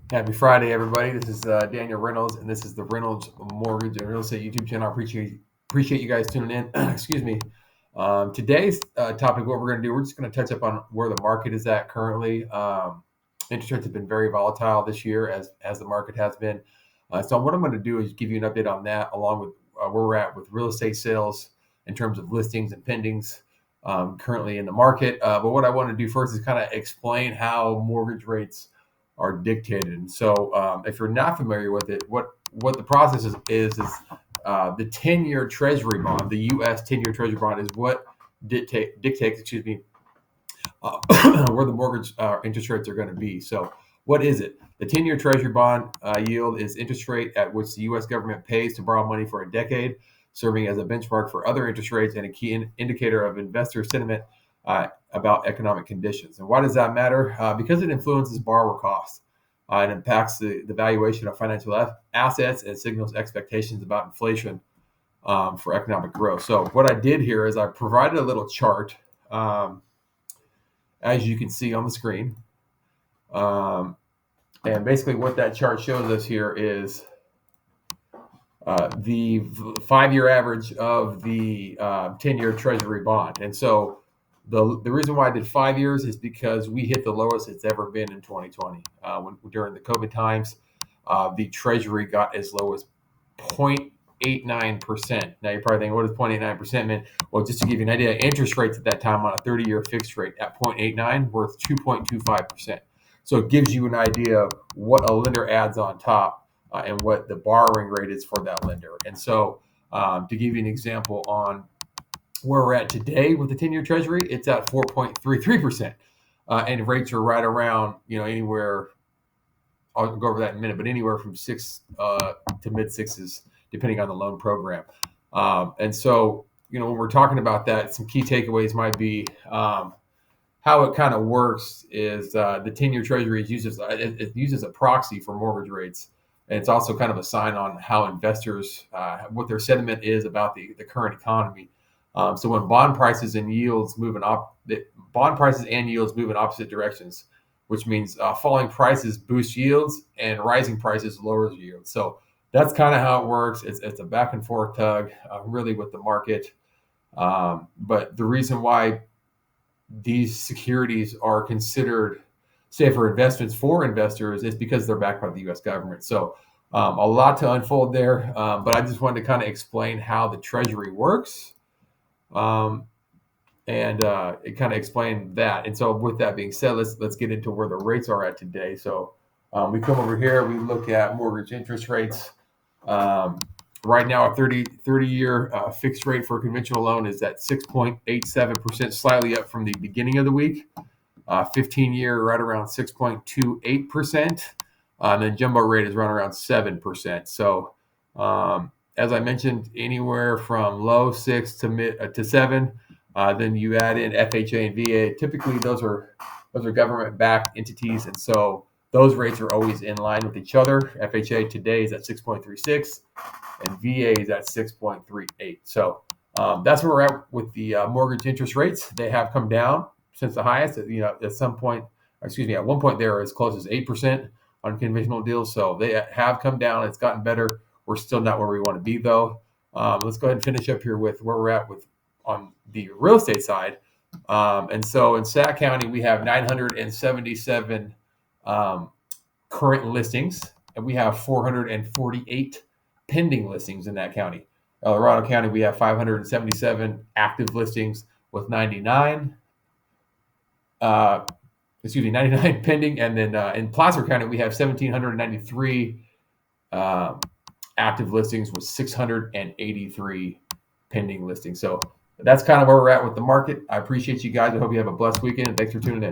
Happy Friday, everybody. This is Daniel Reynolds, and this is the Reynolds Mortgage and Real Estate YouTube channel. I appreciate you guys tuning in. Excuse me. Today's topic, what we're going to do, we're just going to touch up on where the market is at currently. Interest rates have been very volatile this year, as the market has been. So what I'm going to do is give you an update on that, along with where we're at with real estate sales in terms of listings and pendings currently in the market. But what I want to do first is kind of explain how mortgage rates are dictated. And so if you're not familiar with it, what the process is the 10-year treasury bond, the U.S. 10-year treasury bond is what dictates, where the mortgage interest rates are going to be. So what is it? The 10-year treasury bond yield is interest rate at which the U.S. government pays to borrow money for a decade, serving as a benchmark for other interest rates and a key indicator of investor sentiment about economic conditions. And why does that matter? Because it influences borrower costs. It impacts the valuation of financial assets and signals expectations about inflation for economic growth. So what I did here is I provided a little chart, as you can see on the screen. And basically what that chart shows us here is the 5-year average of the 10-year treasury bond. And so the reason why I did 5 years is because we hit the lowest it's ever been in 2020. During the COVID times, the treasury got as low as 0.89%. Now you're probably thinking, what does 0.89% mean? Well, just to give you an idea, interest rates at that time on a 30-year fixed rate at 0.89 worth 2.25%. So it gives you an idea of what a lender adds on top and what the borrowing rate is for that lender. And so to give you an example on where we're at today with the 10-year treasury, it's at 4.33%. And rates are right around, anywhere, I'll go over that in a minute, but anywhere from 6 to mid sixes, depending on the loan program. And so, when we're talking about that, some key takeaways might be how it kind of works is the 10-year treasury is used as a proxy for mortgage rates. And it's also kind of a sign on how investors, what their sentiment is about the current economy. So when bond prices and yields move in opposite directions, which means falling prices boost yields and rising prices lowers yields. So that's kind of how it works. It's a back and forth tug, really, with the market. But the reason why these securities are considered safer investments for investors is because they're backed by the U.S. government. So a lot to unfold there, but I just wanted to kind of explain how the Treasury works. And it kind of explained that. And so with that being said, let's get into where the rates are at today. So we come over here, we look at mortgage interest rates. Right now, a 30-year fixed rate for a conventional loan is at 6.87%, slightly up from the beginning of the week. 15-year right around 6.28%. And then jumbo rate is right around 7%. So as I mentioned, anywhere from low 6 to mid to 7. Then you add in FHA and VA. Typically, those are government-backed entities, and so those rates are always in line with each other. FHA today is at 6.36, and VA is at 6.38. So that's where we're at with the mortgage interest rates. They have come down since the highest. At one point they were as close as 8% on conventional deals. So they have come down. It's gotten better. We're still not where we want to be, though. Let's go ahead and finish up here with where we're at on the real estate side. And so in Sac County, we have 977 current listings, and we have 448 pending listings in that county. El Dorado County, we have 577 active listings with 99 pending. And then in Placer County, we have 1,793 active listings with 683 pending listings. So that's kind of where we're at with the market. I appreciate you guys. I hope you have a blessed weekend, and thanks for tuning in.